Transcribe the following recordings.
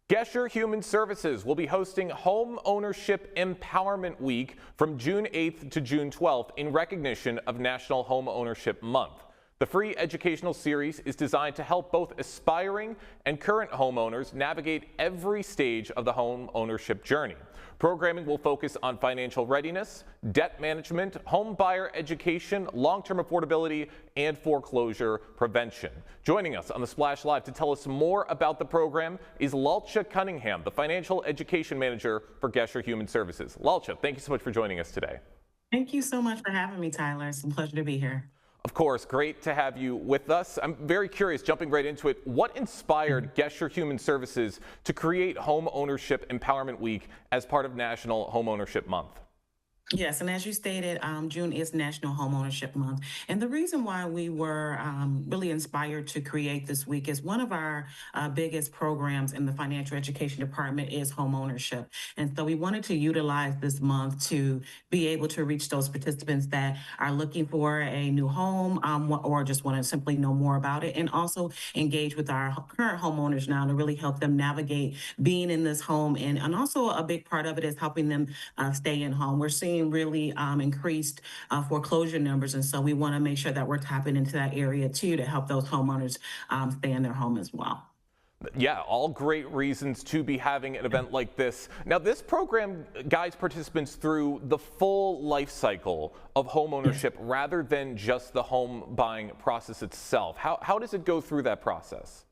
Gesher Human Services will be hosting Homeownership Empowerment Week from June 8th to June 12th in recognition of National Homeownership Month. The free educational series is designed to help both aspiring and current homeowners navigate every stage of the home ownership journey. Programming will focus on financial readiness, debt management, home buyer education, long-term affordability, and foreclosure prevention. Joining us on the Splash Live to tell us more about the program is Laltsha Cunningham, the Financial Education Manager for Gesher Human Services. Laltsha, thank you so much for joining us today. Thank you so much for having me, Tyler. It's a pleasure to be here. Of course, great to have you with us. I'm very curious, jumping right into it, what inspired Gesher Human Services to create Home Ownership Empowerment Week as part of National Homeownership Month? Yes, and as you stated, June is National Homeownership Month. And the reason why we were really inspired to create this week is one of our biggest programs in the financial education department is homeownership. And so we wanted to utilize this month to be able to reach those participants that are looking for a new home or just want to simply know more about it, and also engage with our current homeowners now to really help them navigate being in this home. And also a big part of it is helping them stay in home. We're seeing really increased foreclosure numbers. And so we want to make sure that we're tapping into that area too to help those homeowners stay in their home as well. Yeah, all great reasons to be having an event like this. Now, this program guides participants through the full life cycle of home ownership rather than just the home buying process itself. How does it go through that process?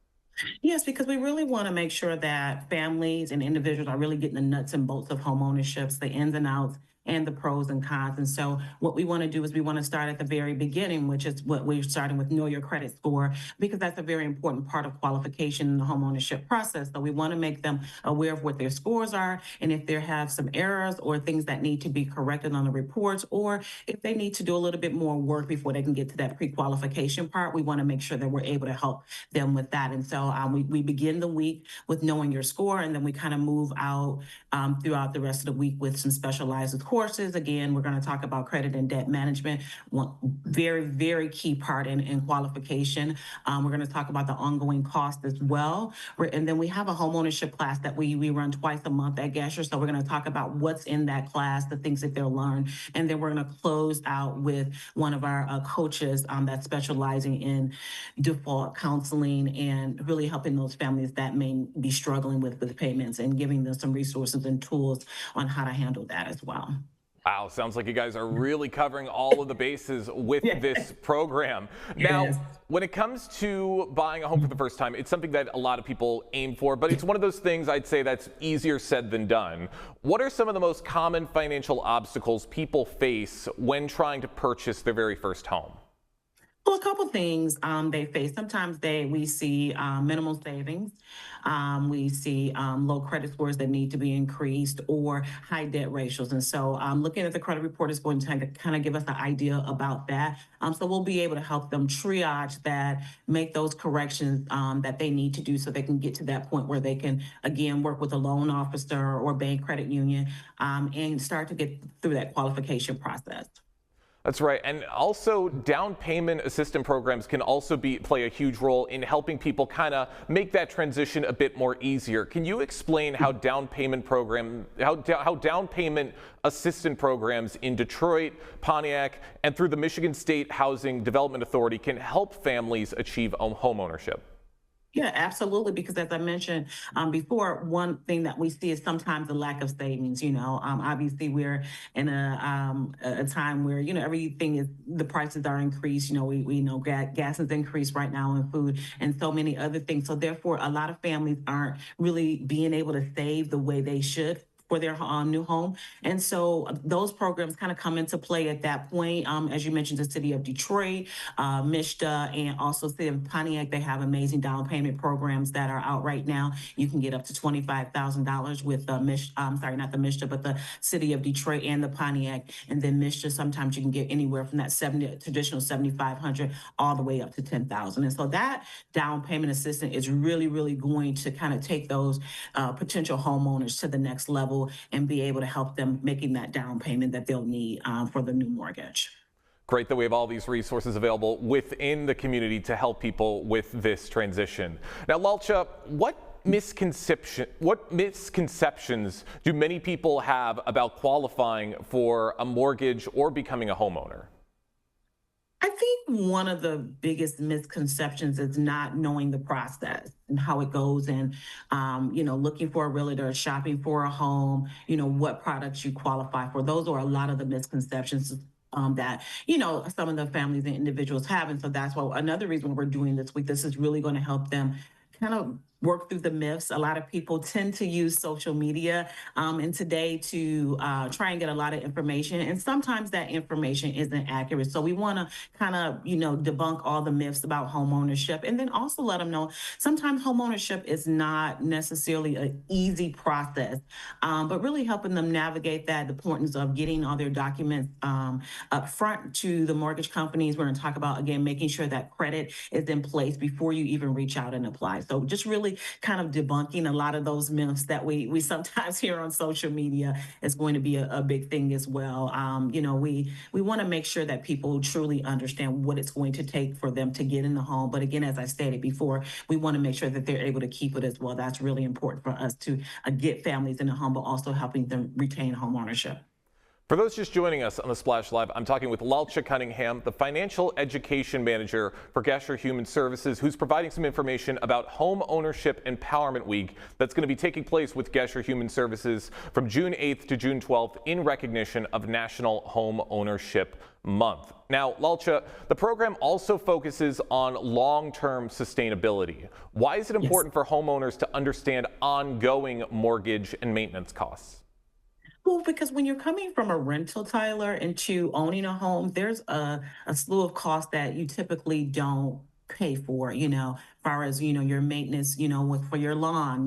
Yes, because we really want to make sure that families and individuals are really getting the nuts and bolts of home ownerships, the ins and outs, and the pros and cons. And so what we want to do is we want to start at the very beginning, which is what we're starting with, know your credit score, because that's a very important part of qualification in the home ownership process. So we want to make them aware of what their scores are, and if they have some errors or things that need to be corrected on the reports, or if they need to do a little bit more work before they can get to that pre-qualification part, we want to make sure that we're able to help them with that. And so we begin the week with knowing your score, and then we kind of move out throughout the rest of the week with some specialized courses. Again, we're going to talk about credit and debt management, one very, very key part in qualification. We're going to talk about the ongoing cost as well. And then we have a home ownership class that we run twice a month at Gesher. So we're going to talk about what's in that class, the things that they'll learn. And then we're going to close out with one of our coaches that's specializing in default counseling and really helping those families that may be struggling with payments and giving them some resources and tools on how to handle that as well. Wow, sounds like you guys are really covering all of the bases with this program. Now, when it comes to buying a home for the first time, it's something that a lot of people aim for, but it's one of those things I'd say that's easier said than done. What are some of the most common financial obstacles people face when trying to purchase their very first home? Well, a couple things they face. Sometimes we see minimal savings. We see low credit scores that need to be increased or high debt ratios. And so looking at the credit report is going to kind of give us an idea about that. So we'll be able to help them triage that, make those corrections that they need to do so they can get to that point where they can, again, work with a loan officer or bank credit union and start to get through that qualification process. That's right. And also down payment assistance programs can also play a huge role in helping people kind of make that transition a bit more easier. Can you explain how down payment assistance programs in Detroit, Pontiac, and through the Michigan State Housing Development Authority can help families achieve home ownership? Yeah, absolutely. Because as I mentioned before, one thing that we see is sometimes the lack of savings. Obviously we're in a time where everything the prices are increased. We know gas is increased right now in food and so many other things. So therefore, a lot of families aren't really being able to save the way they should for their new home. And so those programs kind of come into play at that point. As you mentioned, the city of Detroit, MISHDA, and also city of Pontiac, they have amazing down payment programs that are out right now. You can get up to $25,000 with not the MISHDA, but the city of Detroit and the Pontiac. And then MISHDA, sometimes you can get anywhere from that traditional $7,500 all the way up to $10,000. And so that down payment assistance is really, really going to kind of take those potential homeowners to the next level and be able to help them making that down payment that they'll need for the new mortgage. Great that we have all these resources available within the community to help people with this transition. Now, Laltsha, what misconceptions do many people have about qualifying for a mortgage or becoming a homeowner? I think one of the biggest misconceptions is not knowing the process and how it goes, and looking for a realtor, shopping for a home, what products you qualify for. Those are a lot of the misconceptions that some of the families and individuals have, and so that's why another reason we're doing this week. This is really going to help them kind of work through the myths. A lot of people tend to use social media and today to try and get a lot of information. And sometimes that information isn't accurate. So we want to kind of, debunk all the myths about home ownership, and then also let them know sometimes home ownership is not necessarily an easy process, but really helping them navigate that, the importance of getting all their documents up front to the mortgage companies. We're going to talk about, again, making sure that credit is in place before you even reach out and apply. So just really kind of debunking a lot of those myths that we sometimes hear on social media is going to be a big thing as well. We want to make sure that people truly understand what it's going to take for them to get in the home. But again, as I stated before, we want to make sure that they're able to keep it as well. That's really important for us to get families in the home, but also helping them retain home ownership. For those just joining us on the Splash Live, I'm talking with Laltsha Cunningham, the Financial Education Manager for Gesher Human Services, who's providing some information about Home Ownership Empowerment Week that's going to be taking place with Gesher Human Services from June 8th to June 12th in recognition of National Home Ownership Month. Now, Laltsha, the program also focuses on long-term sustainability. Why is it important for homeowners to understand ongoing mortgage and maintenance costs? Well, because when you're coming from a rental, Tyler, into owning a home, there's a slew of costs that you typically don't pay for, far as, your maintenance, for your lawn,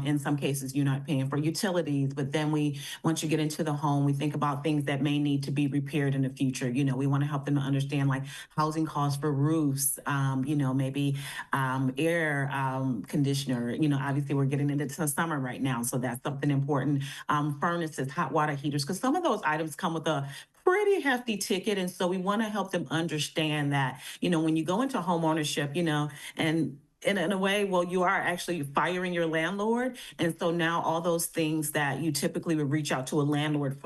in some cases you're not paying for utilities, but then once you get into the home, we think about things that may need to be repaired in the future. We want to help them to understand like housing costs for roofs, maybe air conditioner, obviously we're getting into the summer right now. So that's something important. Furnaces, hot water heaters, because some of those items come with a pretty hefty ticket. And so we want to help them understand that, when you go into home ownership, and in a way, well, you are actually firing your landlord. And so now all those things that you typically would reach out to a landlord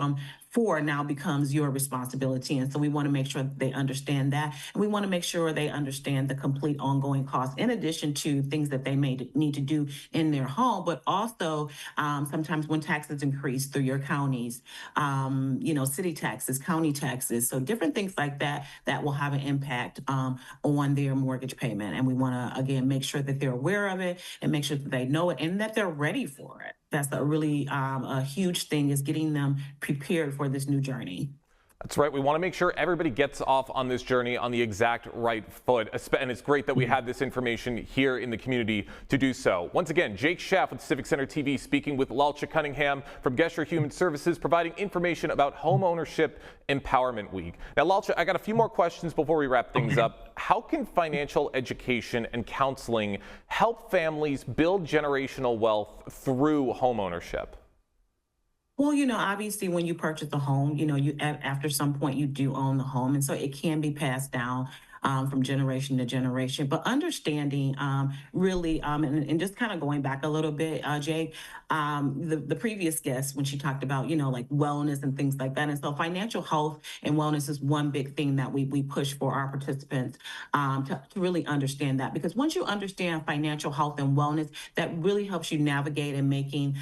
for now becomes your responsibility. And so we want to make sure that they understand that. And we want to make sure they understand the complete ongoing costs, in addition to things that they may need to do in their home, but also sometimes when taxes increase through your counties, city taxes, county taxes. So different things like that will have an impact on their mortgage payment. And we want to, again, make sure that they're aware of it and make sure that they know it and that they're ready for it. That's a really a huge thing, is getting them prepared for this new journey. That's right. We want to make sure everybody gets off on this journey on the exact right foot. And it's great that we have this information here in the community to do so. Once again, Jake Schaf with Civic Center TV speaking with Laltsha Cunningham from Gesher Human Services, providing information about Home Ownership Empowerment Week. Now, Laltsha, I got a few more questions before we wrap things up. How can financial education and counseling help families build generational wealth through home ownership? Well, obviously when you purchase a home, after some point you do own the home. And so it can be passed down from generation to generation. But understanding really, and just kind of going back a little bit, Jake, the previous guest, when she talked about, like wellness and things like that. And so financial health and wellness is one big thing that we push for our participants to really understand that. Because once you understand financial health and wellness, that really helps you navigate in making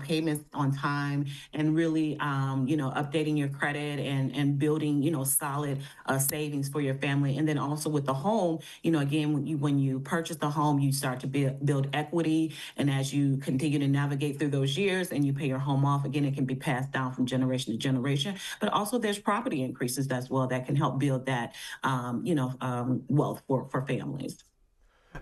payments on time, and really, updating your credit and building, solid savings for your family. And then also with the home, again, when you purchase the home, you start to build equity. And as you continue to navigate through those years and you pay your home off, again, it can be passed down from generation to generation. But also there's property increases as well that can help build that, wealth for families.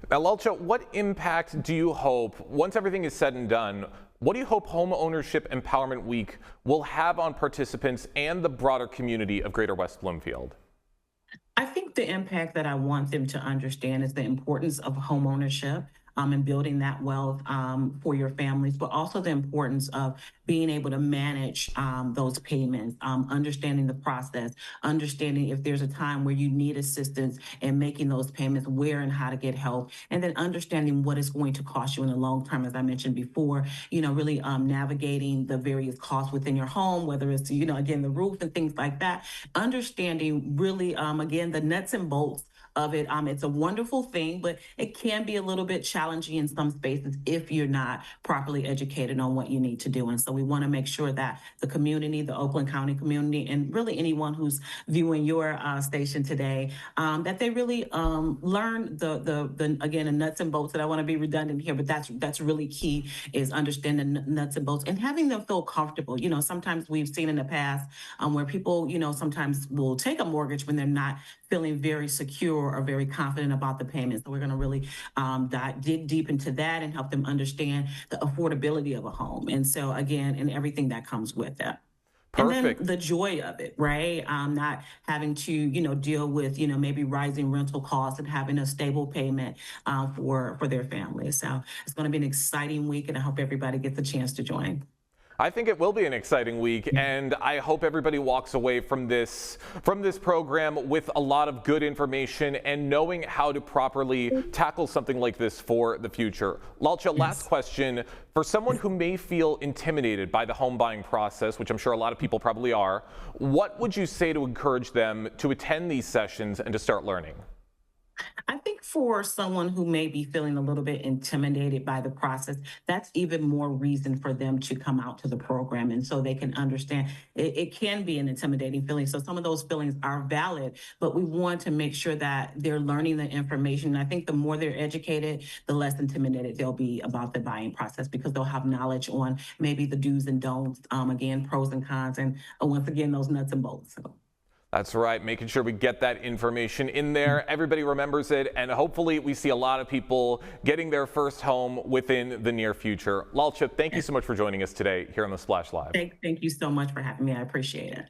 Now, Laltsha, what impact do you hope, once everything is said and done, what do you hope Home Ownership Empowerment Week will have on participants and the broader community of Greater West Bloomfield? I think the impact that I want them to understand is the importance of home ownership. and building that wealth for your families, but also the importance of being able to manage those payments, understanding the process, understanding if there's a time where you need assistance in making those payments, where and how to get help, and then understanding what it's going to cost you in the long term, as I mentioned before, really navigating the various costs within your home, whether it's, again, the roof and things like that, understanding really, again, the nuts and bolts of it. It's a wonderful thing, but it can be a little bit challenging in some spaces if you're not properly educated on what you need to do. And so we want to make sure that the community, the Oakland County community, and really anyone who's viewing your station today, that they really learn the again, the nuts and bolts. And I want to be redundant here, but that's really key, is understanding the nuts and bolts and having them feel comfortable. Sometimes we've seen in the past where people, sometimes will take a mortgage when they're not feeling very secure or very confident about the payments. So we're going to really dig deep into that and help them understand the affordability of a home. And so again, and everything that comes with that. Perfect. And then the joy of it, right? Not having to, deal with, maybe rising rental costs and having a stable payment for their families. So it's going to be an exciting week, and I hope everybody gets a chance to join. I think it will be an exciting week, and I hope everybody walks away from this program with a lot of good information and knowing how to properly tackle something like this for the future. Laltsha, last question. For someone who may feel intimidated by the home buying process, which I'm sure a lot of people probably are, what would you say to encourage them to attend these sessions and to start learning? I think for someone who may be feeling a little bit intimidated by the process, that's even more reason for them to come out to the program. And so they can understand it can be an intimidating feeling. So some of those feelings are valid, but we want to make sure that they're learning the information. And I think the more they're educated, the less intimidated they'll be about the buying process, because they'll have knowledge on maybe the do's and don'ts, again, pros and cons, and once again, those nuts and bolts. So. That's right, making sure we get that information in there, everybody remembers it, and hopefully we see a lot of people getting their first home within the near future. Laltsha, thank you so much for joining us today here on The Splash Live. Thank you so much for having me. I appreciate it.